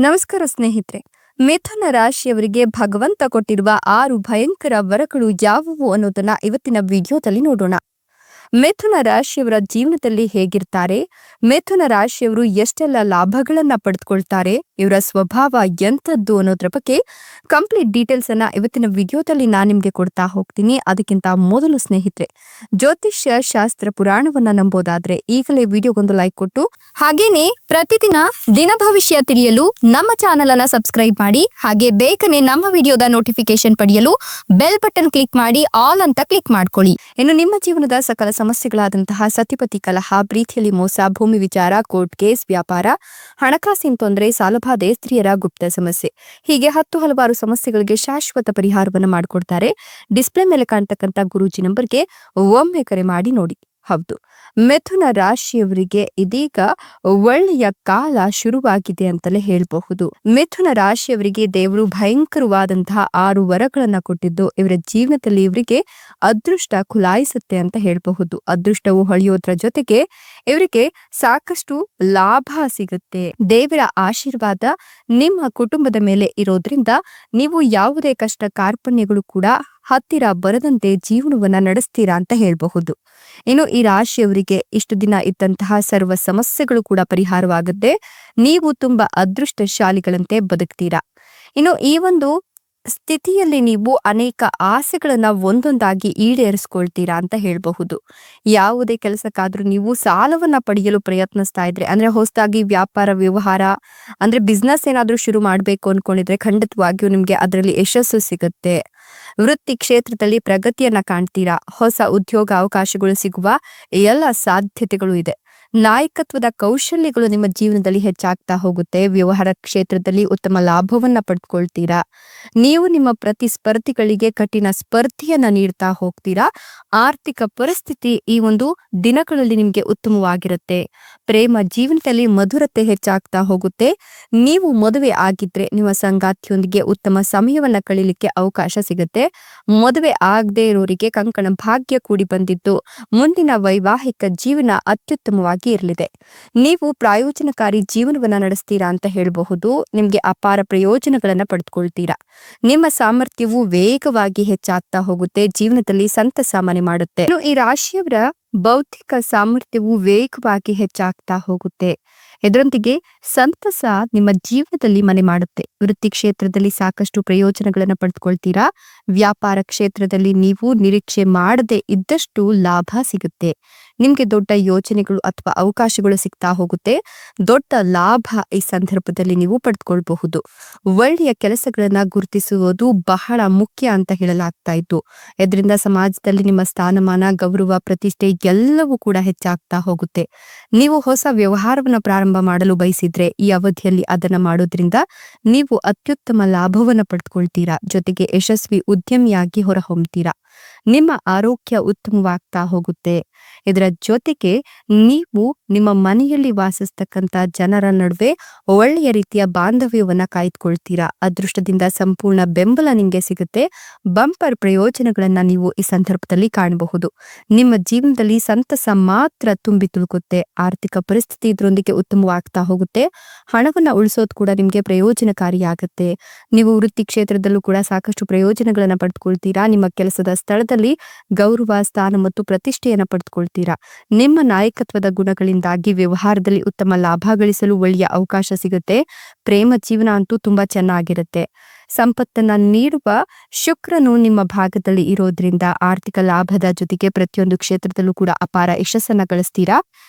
ನಮಸ್ಕಾರ ಸ್ನೇಹಿತರೆ. ಮಿಥುನ ರಾಶಿಯವರಿಗೆ ಭಗವಂತ ಕೊಟ್ಟಿರುವ 6 ಭಯಂಕರ ವರಗಳು ಯಾವುವು ಅನ್ನೋದನ್ನ ಇವತ್ತಿನ ವಿಡಿಯೋದಲ್ಲಿ ನೋಡೋಣ. ಮಿಥುನ ರಾಶಿಯವರ ಜೀವನದಲ್ಲಿ ಹೇಗಿರ್ತಾರೆ, ಮಿಥುನ ರಾಶಿಯವರು ಎಷ್ಟೆಲ್ಲ ಲಾಭಗಳನ್ನ ಪಡೆದುಕೊಳ್ತಾರೆ, ಇವರ ಸ್ವಭಾವ ಎಂಥದ್ದು ಅನ್ನೋದ್ರ ಬಗ್ಗೆ ಕಂಪ್ಲೀಟ್ ಡೀಟೇಲ್ಸ್ ಅನ್ನ ಇವತ್ತಿನ ವಿಡಿಯೋದಲ್ಲಿ ನಾನು ನಿಮ್ಗೆ ಕೊಡ್ತಾ ಹೋಗ್ತೀನಿ. ಅದಕ್ಕಿಂತ ಮೊದಲು ಸ್ನೇಹಿತರೆ, ಜ್ಯೋತಿಷ್ಯ ಶಾಸ್ತ್ರ ಪುರಾಣವನ್ನ ನಂಬೋದಾದ್ರೆ ಈಗಲೇ ವಿಡಿಯೋಗೊಂದು ಲೈಕ್ ಕೊಟ್ಟು, ಹಾಗೇನೆ ಪ್ರತಿದಿನ ದಿನ ಭವಿಷ್ಯ ತಿಳಿಯಲು ನಮ್ಮ ಚಾನೆಲ್ ಅನ್ನ ಸಬ್ಸ್ಕ್ರೈಬ್ ಮಾಡಿ, ಹಾಗೆ ಬೇಗನೆ ನಮ್ಮ ವಿಡಿಯೋದ ನೋಟಿಫಿಕೇಶನ್ ಪಡೆಯಲು ಬೆಲ್ ಬಟನ್ ಕ್ಲಿಕ್ ಮಾಡಿ ಆಲ್ ಅಂತ ಕ್ಲಿಕ್ ಮಾಡ್ಕೊಳ್ಳಿ. ಇನ್ನು ನಿಮ್ಮ ಜೀವನದ ಸಕಲ ಸಮಸ್ಯೆಗಳಾದಂತಹ ಸತಿಪತಿ ಕಲಹ, ಪ್ರೀತಿಯಲ್ಲಿ ಮೋಸ, ಭೂಮಿ ವಿಚಾರ, ಕೋರ್ಟ್ ಕೇಸ್, ವ್ಯಾಪಾರ, ಹಣಕಾಸಿನ ತೊಂದರೆ, ಸಾಲಬಾಧೆ, ಸ್ತ್ರೀಯರ ಗುಪ್ತ ಸಮಸ್ಯೆ, ಹೀಗೆ ಹಲವಾರು ಸಮಸ್ಯೆಗಳಿಗೆ ಶಾಶ್ವತ ಪರಿಹಾರವನ್ನು ಮಾಡಿಕೊಡ್ತಾರೆ. ಡಿಸ್ಪ್ಲೇ ಮೇಲೆ ಕಾಣ್ತಕ್ಕಂಥ ಗುರೂಜಿ ನಂಬರ್ಗೆ ಒಮ್ಮೆ ಕರೆ ಮಾಡಿ ನೋಡಿ. ಹೌದು, ಮಿಥುನ ರಾಶಿಯವರಿಗೆ ಇದೀಗ ಒಳ್ಳೆಯ ಕಾಲ ಶುರುವಾಗಿದೆ ಅಂತಲೇ ಹೇಳಬಹುದು. ಮಿಥುನ ರಾಶಿಯವರಿಗೆ ದೇವರು ಭಯಂಕರವಾದಂತಹ 6 ವರಗಳನ್ನ ಕೊಟ್ಟಿದ್ದು ಇವರ ಜೀವನದಲ್ಲಿ ಇವರಿಗೆ ಅದೃಷ್ಟ ಖುಲಾಯಿಸುತ್ತೆ ಅಂತ ಹೇಳಬಹುದು. ಅದೃಷ್ಟವು ಹೊಳೆಯೋದ್ರ ಜೊತೆಗೆ ಇವರಿಗೆ ಸಾಕಷ್ಟು ಲಾಭ ಸಿಗುತ್ತೆ. ದೇವರ ಆಶೀರ್ವಾದ ನಿಮ್ಮ ಕುಟುಂಬದ ಮೇಲೆ ಇರೋದ್ರಿಂದ ನೀವು ಯಾವುದೇ ಕಷ್ಟ ಕಾರ್ಪಣ್ಯಗಳು ಕೂಡ ಹತ್ತಿರ ಬರದಂತೆ ಜೀವನವನ್ನ ನಡೆಸ್ತೀರಾ ಅಂತ ಹೇಳಬಹುದು. ಇನ್ನು ಈ ರಾಶಿಯವರಿಗೆ ಇಷ್ಟು ದಿನ ಇದ್ದಂತಹ ಸರ್ವ ಸಮಸ್ಯೆಗಳು ಕೂಡ ಪರಿಹಾರವಾಗುತ್ತೆ. ನೀವು ತುಂಬಾ ಅದೃಷ್ಟಶಾಲಿಗಳಂತೆ ಬದುಕ್ತೀರಾ. ಇನ್ನು ಈ ಒಂದು ಸ್ಥಿತಿಯಲ್ಲಿ ನೀವು ಅನೇಕ ಆಸೆಗಳನ್ನ ಒಂದೊಂದಾಗಿ ಈಡೇರಿಸ್ಕೊಳ್ತೀರಾ ಅಂತ ಹೇಳಬಹುದು. ಯಾವುದೇ ಕೆಲಸಕ್ಕಾದ್ರೂ ನೀವು ಸಾಲವನ್ನ ಪಡೆಯಲು ಪ್ರಯತ್ನಿಸ್ತಾ ಇದ್ರೆ, ಅಂದ್ರೆ ಹೊಸದಾಗಿ ವ್ಯಾಪಾರ ವ್ಯವಹಾರ ಅಂದ್ರೆ ಬಿಸ್ನೆಸ್ ಏನಾದ್ರೂ ಶುರು ಮಾಡ್ಬೇಕು ಅನ್ಕೊಂಡಿದ್ರೆ ಖಂಡಿತವಾಗಿಯೂ ನಿಮ್ಗೆ ಅದರಲ್ಲಿ ಯಶಸ್ಸು ಸಿಗುತ್ತೆ. ವೃತ್ತಿ ಕ್ಷೇತ್ರದಲ್ಲಿ ಪ್ರಗತಿಯನ್ನ ಕಾಣ್ತೀರಾ. ಹೊಸ ಉದ್ಯೋಗ ಅವಕಾಶಗಳು ಸಿಗುವ ಎಲ್ಲ ಸಾಧ್ಯತೆಗಳು ಇದೆ. ನಾಯಕತ್ವದ ಕೌಶಲ್ಯಗಳು ನಿಮ್ಮ ಜೀವನದಲ್ಲಿ ಹೆಚ್ಚಾಗ್ತಾ ಹೋಗುತ್ತೆ. ವ್ಯವಹಾರ ಕ್ಷೇತ್ರದಲ್ಲಿ ಉತ್ತಮ ಲಾಭವನ್ನ ಪಡೆದುಕೊಳ್ತೀರಾ. ನೀವು ನಿಮ್ಮ ಪ್ರತಿಸ್ಪರ್ಧಿಗಳಿಗೆ ಕಠಿಣ ಸ್ಪರ್ಧೆಯನ್ನ ನೀಡ್ತಾ ಹೋಗ್ತೀರಾ. ಆರ್ಥಿಕ ಪರಿಸ್ಥಿತಿ ಈ ಒಂದು ದಿನಗಳಲ್ಲಿ ನಿಮ್ಗೆ ಉತ್ತಮವಾಗಿರುತ್ತೆ. ಪ್ರೇಮ ಜೀವನದಲ್ಲಿ ಮಧುರತೆ ಹೆಚ್ಚಾಗ್ತಾ ಹೋಗುತ್ತೆ. ನೀವು ಮದುವೆ ಆಗಿದ್ರೆ ನಿಮ್ಮ ಸಂಗಾತಿಯೊಂದಿಗೆ ಉತ್ತಮ ಸಮಯವನ್ನ ಕಳೀಲಿಕ್ಕೆ ಅವಕಾಶ ಸಿಗುತ್ತೆ. ಮದುವೆ ಆಗದೆ ಇರೋರಿಗೆ ಕಂಕಣ ಭಾಗ್ಯ ಕೂಡಿ ಬಂದಿದ್ದು ಮುಂದಿನ ವೈವಾಹಿಕ ಜೀವನ ಅತ್ಯುತ್ತಮವಾಗಿ ಇರಲಿದೆ. ನೀವು ಪ್ರಯೋಜನಕಾರಿ ಜೀವನವನ್ನ ನಡೆಸ್ತೀರಾ ಅಂತ ಹೇಳಬಹುದು. ನಿಮ್ಗೆ ಅಪಾರ ಪ್ರಯೋಜನಗಳನ್ನ ಪಡೆದುಕೊಳ್ತೀರಾ. ನಿಮ್ಮ ಸಾಮರ್ಥ್ಯವು ವೇಗವಾಗಿ ಹೆಚ್ಚಾಗ್ತಾ ಹೋಗುತ್ತೆ. ಜೀವನದಲ್ಲಿ ಸಂತಸ ಮನೆ ಮಾಡುತ್ತೆ. ಇನ್ನು ಈ ರಾಶಿಯವರ ಬೌದ್ಧಿಕ ಸಾಮರ್ಥ್ಯವು ವೇಗವಾಗಿ ಹೆಚ್ಚಾಗ್ತಾ ಹೋಗುತ್ತೆ. ಇದರೊಂದಿಗೆ ಸಂತಸ ನಿಮ್ಮ ಜೀವನದಲ್ಲಿ ಮನೆ ಮಾಡುತ್ತೆ. ವೃತ್ತಿ ಕ್ಷೇತ್ರದಲ್ಲಿ ಸಾಕಷ್ಟು ಪ್ರಯೋಜನಗಳನ್ನ ಪಡೆದುಕೊಳ್ತೀರಾ. ವ್ಯಾಪಾರ ಕ್ಷೇತ್ರದಲ್ಲಿ ನೀವು ನಿರೀಕ್ಷೆ ಮಾಡದೆ ಇದ್ದಷ್ಟು ಲಾಭ ಸಿಗುತ್ತೆ. ನಿಮ್ಗೆ ದೊಡ್ಡ ಯೋಜನೆಗಳು ಅಥವಾ ಅವಕಾಶಗಳು ಸಿಗ್ತಾ ಹೋಗುತ್ತೆ. ದೊಡ್ಡ ಲಾಭ ಈ ಸಂದರ್ಭದಲ್ಲಿ ನೀವು ಪಡೆದುಕೊಳ್ಬಹುದು. ಒಳ್ಳೆಯ ಕೆಲಸಗಳನ್ನ ಗುರುತಿಸುವುದು ಬಹಳ ಮುಖ್ಯ ಅಂತ ಹೇಳಲಾಗ್ತಾ ಇತ್ತು. ಇದರಿಂದ ಸಮಾಜದಲ್ಲಿ ನಿಮ್ಮ ಸ್ಥಾನಮಾನ, ಗೌರವ, ಪ್ರತಿಷ್ಠೆ ಎಲ್ಲವೂ ಕೂಡ ಹೆಚ್ಚಾಗ್ತಾ ಹೋಗುತ್ತೆ. ನೀವು ಹೊಸ ವ್ಯವಹಾರವನ್ನ ಪ್ರಾರಂಭ ಮಾಡಲು ಬಯಸಿದ್ರೆ ಈ ಅವಧಿಯಲ್ಲಿ ಅದನ್ನ ಮಾಡೋದ್ರಿಂದ ನೀವು ಅತ್ಯುತ್ತಮ ಲಾಭವನ್ನ ಪಡೆದುಕೊಳ್ತೀರಾ. ಜೊತೆಗೆ ಯಶಸ್ವಿ ಉದ್ಯಮಿಯಾಗಿ ಹೊರಹೊಮ್ಮತೀರಾ. ನಿಮ್ಮ ಆರೋಗ್ಯ ಉತ್ತಮವಾಗ್ತಾ ಹೋಗುತ್ತೆ. ಇದರ ಜೊತೆಗೆ ನೀವು ನಿಮ್ಮ ಮನೆಯಲ್ಲಿ ವಾಸಿಸ್ತಕ್ಕಂಥ ಜನರ ನಡುವೆ ಒಳ್ಳೆಯ ರೀತಿಯ ಬಾಂಧವ್ಯವನ್ನ ಕಾಯ್ದುಕೊಳ್ತೀರಾ. ಅದೃಷ್ಟದಿಂದ ಸಂಪೂರ್ಣ ಬೆಂಬಲ ನಿಮ್ಗೆ ಸಿಗುತ್ತೆ. ಬಂಪರ್ ಪ್ರಯೋಜನಗಳನ್ನ ನೀವು ಈ ಸಂದರ್ಭದಲ್ಲಿ ಕಾಣಬಹುದು. ನಿಮ್ಮ ಜೀವನದಲ್ಲಿ ಸಂತಸ ಮಾತ್ರ ತುಂಬಿ ತುಳುಕುತ್ತೆ. ಆರ್ಥಿಕ ಪರಿಸ್ಥಿತಿ ಇದರೊಂದಿಗೆ ಉತ್ತಮವಾಗ್ತಾ ಹೋಗುತ್ತೆ. ಹಣವನ್ನ ಉಳಿಸೋದು ಕೂಡ ನಿಮ್ಗೆ ಪ್ರಯೋಜನಕಾರಿಯಾಗುತ್ತೆ. ನೀವು ವೃತ್ತಿ ಕ್ಷೇತ್ರದಲ್ಲೂ ಕೂಡ ಸಾಕಷ್ಟು ಪ್ರಯೋಜನಗಳನ್ನ ಪಡೆದುಕೊಳ್ತೀರಾ. ನಿಮ್ಮ ಕೆಲಸದ ಸ್ಥಳದಲ್ಲಿ ಗೌರವ, ಸ್ಥಾನ ಮತ್ತು ಪ್ರತಿಷ್ಠೆಯನ್ನ ಪಡೆದುಕೊಳ್ತೀರಾ. ನಿಮ್ಮ ನಾಯಕತ್ವದ ಗುಣಗಳಿಂದಾಗಿ ವ್ಯವಹಾರದಲ್ಲಿ ಉತ್ತಮ ಲಾಭ ಗಳಿಸಲು ಒಳ್ಳೆಯ ಅವಕಾಶ ಸಿಗುತ್ತೆ. ಪ್ರೇಮ ಜೀವನ ಅಂತೂ ತುಂಬಾ ಚೆನ್ನಾಗಿರುತ್ತೆ. ಸಂಪತ್ತನ್ನ ನೀಡುವ ಶುಕ್ರನು ನಿಮ್ಮ ಭಾಗದಲ್ಲಿ ಇರೋದ್ರಿಂದ ಆರ್ಥಿಕ ಲಾಭದ ಜೊತೆಗೆ ಪ್ರತಿಯೊಂದು ಕ್ಷೇತ್ರದಲ್ಲೂ ಕೂಡ ಅಪಾರ ಯಶಸ್ಸನ್ನ ಗಳಿಸ್ತೀರಾ.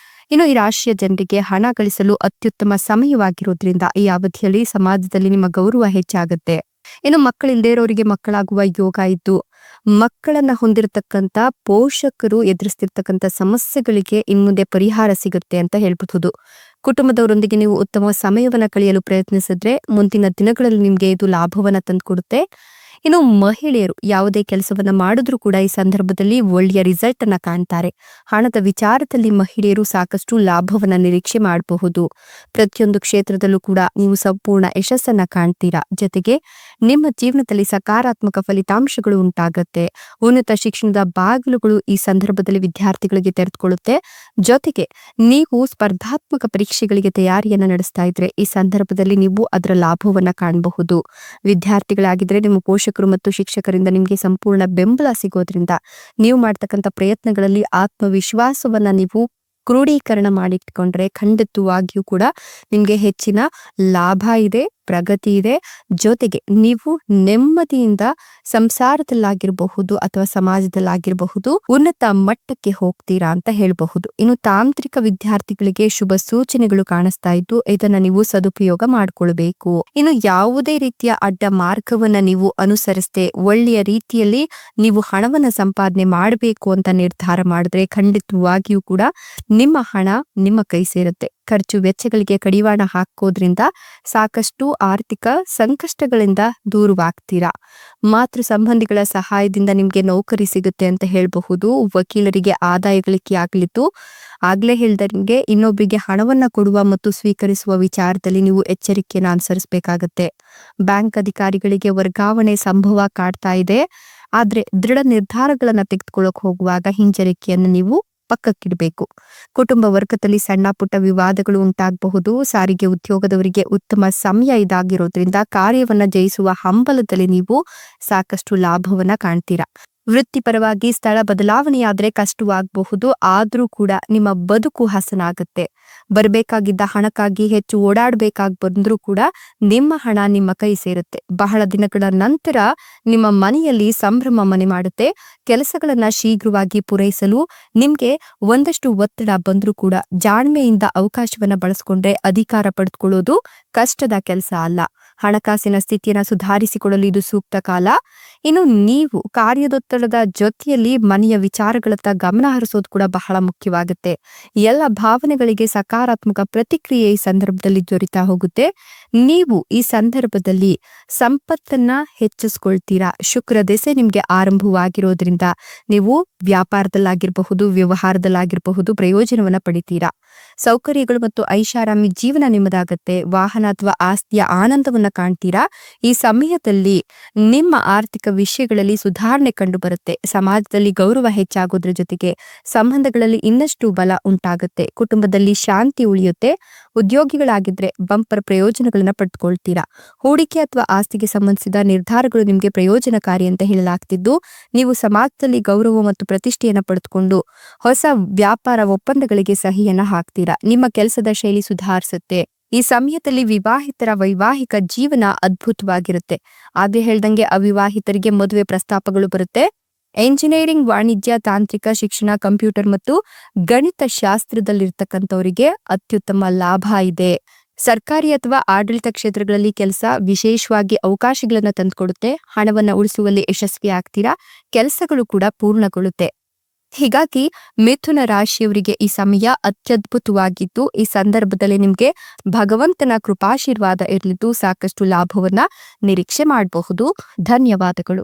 ಇನ್ನು ಈ ರಾಶಿಯ ಜನರಿಗೆ ಹಣ ಗಳಿಸಲು ಅತ್ಯುತ್ತಮ ಸಮಯವಾಗಿರೋದ್ರಿಂದ ಈ ಅವಧಿಯಲ್ಲಿ ಸಮಾಜದಲ್ಲಿ ನಿಮ್ಮ ಗೌರವ ಹೆಚ್ಚಾಗುತ್ತೆ. ಇನ್ನು ಮಕ್ಕಳಿಲ್ಲದೆ ಇರೋರಿಗೆ ಮಕ್ಕಳಾಗುವ ಯೋಗ ಇದ್ದು, ಮಕ್ಕಳನ್ನ ಹೊಂದಿರತಕ್ಕಂತ ಪೋಷಕರು ಎದುರಿಸ್ತಿರ್ತಕ್ಕಂಥ ಸಮಸ್ಯೆಗಳಿಗೆ ಇನ್ಮುಂದೆ ಪರಿಹಾರ ಸಿಗುತ್ತೆ ಅಂತ ಹೇಳ್ಬಹುದು. ಕುಟುಂಬದವರೊಂದಿಗೆ ನೀವು ಉತ್ತಮ ಸಮಯವನ್ನ ಕಳೆಯಲು ಪ್ರಯತ್ನಿಸಿದ್ರೆ ಮುಂದಿನ ದಿನಗಳಲ್ಲಿ ನಿಮ್ಗೆ ಇದು ಲಾಭವನ್ನ ತಂದುಕೊಡುತ್ತೆ. ಇನ್ನು ಮಹಿಳೆಯರು ಯಾವುದೇ ಕೆಲಸವನ್ನ ಮಾಡಿದ್ರೂ ಕೂಡ ಈ ಸಂದರ್ಭದಲ್ಲಿ ಒಳ್ಳೆಯ ರಿಸಲ್ಟ್ ಅನ್ನ ಕಾಣ್ತಾರೆ. ಹಣದ ವಿಚಾರದಲ್ಲಿ ಮಹಿಳೆಯರು ಸಾಕಷ್ಟು ಲಾಭವನ್ನ ನಿರೀಕ್ಷೆ ಮಾಡಬಹುದು. ಪ್ರತಿಯೊಂದು ಕ್ಷೇತ್ರದಲ್ಲೂ ಕೂಡ ನೀವು ಸಂಪೂರ್ಣ ಯಶಸ್ಸನ್ನ ಕಾಣ್ತೀರಾ. ಜೊತೆಗೆ ನಿಮ್ಮ ಜೀವನದಲ್ಲಿ ಸಕಾರಾತ್ಮಕ ಫಲಿತಾಂಶಗಳು ಉಂಟಾಗತ್ತೆ. ಉನ್ನತ ಶಿಕ್ಷಣದ ಬಾಗಿಲುಗಳು ಈ ಸಂದರ್ಭದಲ್ಲಿ ವಿದ್ಯಾರ್ಥಿಗಳಿಗೆ ತೆರೆದುಕೊಳ್ಳುತ್ತೆ. ಜೊತೆಗೆ ನೀವು ಸ್ಪರ್ಧಾತ್ಮಕ ಪರೀಕ್ಷೆಗಳಿಗೆ ತಯಾರಿಯನ್ನ ನಡೆಸ್ತಾ ಇದ್ರೆ ಈ ಸಂದರ್ಭದಲ್ಲಿ ನೀವು ಅದರ ಲಾಭವನ್ನ ಕಾಣಬಹುದು. ವಿದ್ಯಾರ್ಥಿಗಳಾಗಿದ್ರೆ ನಿಮ್ಮ ಪೋಷಕರು ಮತ್ತು ಶಿಕ್ಷಕರಿಂದ ನಿಮಗೆ ಸಂಪೂರ್ಣ ಬೆಂಬಲ ಸಿಗೋದ್ರಿಂದ ನೀವು ಮಾಡ್ತಕ್ಕಂಥ ಪ್ರಯತ್ನಗಳಲ್ಲಿ ಆತ್ಮವಿಶ್ವಾಸವನ್ನ ನೀವು ಕ್ರೋಢೀಕರಣ ಮಾಡಿಟ್ಕೊಂಡ್ರೆ ಖಂಡಿತವಾಗಿಯೂ ಕೂಡ ನಿಮ್ಗೆ ಹೆಚ್ಚಿನ ಲಾಭ ಇದೆ, ಪ್ರಗತಿ ಇದೆ. ಜೊತೆಗೆ ನೀವು ನೆಮ್ಮದಿಯಿಂದ ಸಂಸಾರದಲ್ಲಾಗಿರಬಹುದು ಅಥವಾ ಸಮಾಜದಲ್ಲಾಗಿರಬಹುದು ಉನ್ನತ ಮಟ್ಟಕ್ಕೆ ಹೋಗ್ತೀರಾ ಅಂತ ಹೇಳಬಹುದು. ಇನ್ನು ತಾಂತ್ರಿಕ ವಿದ್ಯಾರ್ಥಿಗಳಿಗೆ ಶುಭ ಸೂಚನೆಗಳು ಕಾಣಿಸ್ತಾ ಇದ್ದು ಇದನ್ನ ನೀವು ಸದುಪಯೋಗ ಮಾಡ್ಕೊಳ್ಬೇಕು. ಇನ್ನು ಯಾವುದೇ ರೀತಿಯ ಅಡ್ಡ ಮಾರ್ಗವನ್ನ ನೀವು ಅನುಸರಿಸದೆ ಒಳ್ಳೆಯ ರೀತಿಯಲ್ಲಿ ನೀವು ಹಣವನ್ನ ಸಂಪಾದನೆ ಮಾಡಬೇಕು ಅಂತ ನಿರ್ಧಾರ ಮಾಡಿದ್ರೆ ಖಂಡಿತವಾಗಿಯೂ ಕೂಡ ನಿಮ್ಮ ಹಣ ನಿಮ್ಮ ಕೈ ಸೇರುತ್ತೆ. ಖರ್ಚು ವೆಚ್ಚಗಳಿಗೆ ಕಡಿವಾಣ ಹಾಕೋದ್ರಿಂದ ಸಾಕಷ್ಟು ಆರ್ಥಿಕ ಸಂಕಷ್ಟಗಳಿಂದ ದೂರವಾಗ್ತೀರಾ. ಮಾತೃ ಸಂಬಂಧಿಗಳ ಸಹಾಯದಿಂದ ನಿಮ್ಗೆ ನೌಕರಿ ಸಿಗುತ್ತೆ ಅಂತ ಹೇಳಬಹುದು. ವಕೀಲರಿಗೆ ಆದಾಯ ಗಳಿಕೆ ಆಗ್ಲಿತ್ತು. ಆಗ್ಲೇ ಹೇಳ್ದಂಗೆ ಇನ್ನೊಬ್ಬರಿಗೆ ಹಣವನ್ನ ಕೊಡುವ ಮತ್ತು ಸ್ವೀಕರಿಸುವ ವಿಚಾರದಲ್ಲಿ ನೀವು ಎಚ್ಚರಿಕೆಯನ್ನು ಅನುಸರಿಸಬೇಕಾಗತ್ತೆ. ಬ್ಯಾಂಕ್ ಅಧಿಕಾರಿಗಳಿಗೆ ವರ್ಗಾವಣೆ ಸಂಭವ ಕಾಡ್ತಾ ಇದೆ. ಆದ್ರೆ ದೃಢ ನಿರ್ಧಾರಗಳನ್ನ ತೆಗೆದುಕೊಳ್ಳಕ್ ಹೋಗುವಾಗ ಹಿಂಜರಿಕೆಯನ್ನು ನೀವು ಪಕ್ಕಕ್ಕಿಡಬೇಕು. ಕುಟುಂಬ ವರ್ಗದಲ್ಲಿ ಸಣ್ಣ ಪುಟ್ಟ ವಿವಾದಗಳು ಉಂಟಾಗಬಹುದು. ಸಾರಿಗೆ ಉದ್ಯೋಗದವರಿಗೆ ಉತ್ತಮ ಸಮಯ ಇದಾಗಿರೋದ್ರಿಂದ ಕಾರ್ಯವನ್ನ ಜಯಿಸುವ ಹಂಬಲದಲ್ಲಿ ನೀವು ಸಾಕಷ್ಟು ಲಾಭವನ್ನ ಕಾಣ್ತೀರಾ. ವೃತ್ತಿಪರವಾಗಿ ಸ್ಥಳ ಬದಲಾವಣೆಯಾದ್ರೆ ಕಷ್ಟವಾಗಬಹುದು. ಆದ್ರೂ ಕೂಡ ನಿಮ್ಮ ಬದುಕು ಹಸನಾಗುತ್ತೆ. ಬರಬೇಕಾಗಿದ್ದ ಹಣಕ್ಕಾಗಿ ಹೆಚ್ಚು ಓಡಾಡಬೇಕಾಗಿ ಬಂದ್ರೂ ಕೂಡ ನಿಮ್ಮ ಹಣ ನಿಮ್ಮ ಕೈ ಸೇರುತ್ತೆ. ಬಹಳ ದಿನಗಳ ನಂತರ ನಿಮ್ಮ ಮನೆಯಲ್ಲಿ ಸಂಭ್ರಮ ಮನೆ ಮಾಡುತ್ತೆ. ಕೆಲಸಗಳನ್ನ ಶೀಘ್ರವಾಗಿ ಪೂರೈಸಲು ನಿಮ್ಗೆ ಒಂದಷ್ಟು ಒತ್ತಡ ಬಂದ್ರೂ ಕೂಡ ಜಾಣ್ಮೆಯಿಂದ ಅವಕಾಶವನ್ನ ಬಳಸ್ಕೊಂಡ್ರೆ ಅಧಿಕಾರ ಪಡೆದುಕೊಳ್ಳೋದು ಕಷ್ಟದ ಕೆಲಸ ಅಲ್ಲ. ಹಣಕಾಸಿನ ಸ್ಥಿತಿಯನ್ನ ಸುಧಾರಿಸಿಕೊಳ್ಳಲು ಇದು ಸೂಕ್ತ ಕಾಲ. ಇನ್ನು ನೀವು ಕಾರ್ಯದೊತ್ತಡದ ಜೊತೆಯಲ್ಲಿ ಮನೆಯ ವಿಚಾರಗಳತ್ತ ಗಮನ ಹರಿಸೋದು ಕೂಡ ಬಹಳ ಮುಖ್ಯವಾಗುತ್ತೆ. ಎಲ್ಲ ಭಾವನೆಗಳಿಗೆ ಸಕಾರಾತ್ಮಕ ಪ್ರತಿಕ್ರಿಯೆ ಈ ಸಂದರ್ಭದಲ್ಲಿ ದೊರೀತಾ ಹೋಗುತ್ತೆ. ನೀವು ಈ ಸಂದರ್ಭದಲ್ಲಿ ಸಂಪತ್ತನ್ನ ಹೆಚ್ಚಿಸ್ಕೊಳ್ತೀರಾ. ಶುಕ್ರ ದೆಸೆ ನಿಮ್ಗೆ ಆರಂಭವಾಗಿರೋದ್ರಿಂದ ನೀವು ವ್ಯಾಪಾರದಲ್ಲಾಗಿರಬಹುದು, ವ್ಯವಹಾರದಲ್ಲಾಗಿರಬಹುದು ಪ್ರಯೋಜನವನ್ನ ಪಡಿತೀರಾ. ಸೌಕರ್ಯಗಳು ಮತ್ತು ಐಷಾರಾಮಿ ಜೀವನ ನಿಮ್ಮದಾಗತ್ತೆ. ವಾಹನ ಅಥವಾ ಆಸ್ತಿಯ ಆನಂದವನ್ನ ಕಾಣ್ತೀರಾ. ಈ ಸಮಯದಲ್ಲಿ ನಿಮ್ಮ ಆರ್ಥಿಕ ವಿಷಯಗಳಲ್ಲಿ ಸುಧಾರಣೆ ಕಂಡು ಬರುತ್ತೆ. ಸಮಾಜದಲ್ಲಿ ಗೌರವ ಹೆಚ್ಚಾಗೋದ್ರ ಜೊತೆಗೆ ಸಂಬಂಧಗಳಲ್ಲಿ ಇನ್ನಷ್ಟು ಬಲ ಉಂಟಾಗುತ್ತೆ. ಕುಟುಂಬದಲ್ಲಿ ಶಾಂತಿ ಉಳಿಯುತ್ತೆ. ಉದ್ಯೋಗಿಗಳಾಗಿದ್ರೆ ಬಂಪರ್ ಪ್ರಯೋಜನಗಳನ್ನ ಪಡೆದುಕೊಳ್ತೀರಾ. ಹೂಡಿಕೆ ಅಥವಾ ಆಸ್ತಿಗೆ ಸಂಬಂಧಿಸಿದ ನಿರ್ಧಾರಗಳು ನಿಮಗೆ ಪ್ರಯೋಜನಕಾರಿ ಅಂತ ಹೇಳಲಾಗ್ತಿದ್ದು ನೀವು ಸಮಾಜದಲ್ಲಿ ಗೌರವ ಮತ್ತು ಪ್ರತಿಷ್ಠೆಯನ್ನ ಪಡೆದುಕೊಂಡು ಹೊಸ ವ್ಯಾಪಾರ ಒಪ್ಪಂದಗಳಿಗೆ ಸಹಿಯನ್ನ ಹಾಕ್ತೀರಾ. ನಿಮ್ಮ ಕೆಲಸದ ಶೈಲಿ ಸುಧಾರಿಸುತ್ತೆ. ಈ ಸಮಯದಲ್ಲಿ ವಿವಾಹಿತರ ವೈವಾಹಿಕ ಜೀವನ ಅದ್ಭುತವಾಗಿರುತ್ತೆ. ಆದ್ರೆ ಹೇಳ್ದಂಗೆ ಅವಿವಾಹಿತರಿಗೆ ಮದುವೆ ಪ್ರಸ್ತಾಪಗಳು ಬರುತ್ತೆ. ಎಂಜಿನಿಯರಿಂಗ್, ವಾಣಿಜ್ಯ, ತಾಂತ್ರಿಕ ಶಿಕ್ಷಣ, ಕಂಪ್ಯೂಟರ್ ಮತ್ತು ಗಣಿತ ಶಾಸ್ತ್ರದಲ್ಲಿರ್ತಕ್ಕಂಥವರಿಗೆ ಅತ್ಯುತ್ತಮ ಲಾಭ ಇದೆ. ಸರ್ಕಾರಿ ಅಥವಾ ಆಡಳಿತ ಕ್ಷೇತ್ರಗಳಲ್ಲಿ ಕೆಲಸ ವಿಶೇಷವಾಗಿ ಅವಕಾಶಗಳನ್ನ ತಂದುಕೊಡುತ್ತೆ. ಹಣವನ್ನ ಉಳಿಸುವಲ್ಲಿ ಯಶಸ್ವಿ ಆಗ್ತೀರಾ. ಕೆಲಸಗಳು ಕೂಡ ಪೂರ್ಣಗೊಳ್ಳುತ್ತೆ. ಹೀಗಾಗಿ ಮಿಥುನ ರಾಶಿಯವರಿಗೆ ಈ ಸಮಯ ಅತ್ಯದ್ಭುತವಾಗಿದ್ದು ಈ ಸಂದರ್ಭದಲ್ಲಿ ನಿಮ್ಗೆ ಭಗವಂತನ ಕೃಪಾಶೀರ್ವಾದ ಇರಲಿದ್ದು ಸಾಕಷ್ಟು ಲಾಭವನ್ನ ನಿರೀಕ್ಷೆ ಮಾಡಬಹುದು. ಧನ್ಯವಾದಗಳು.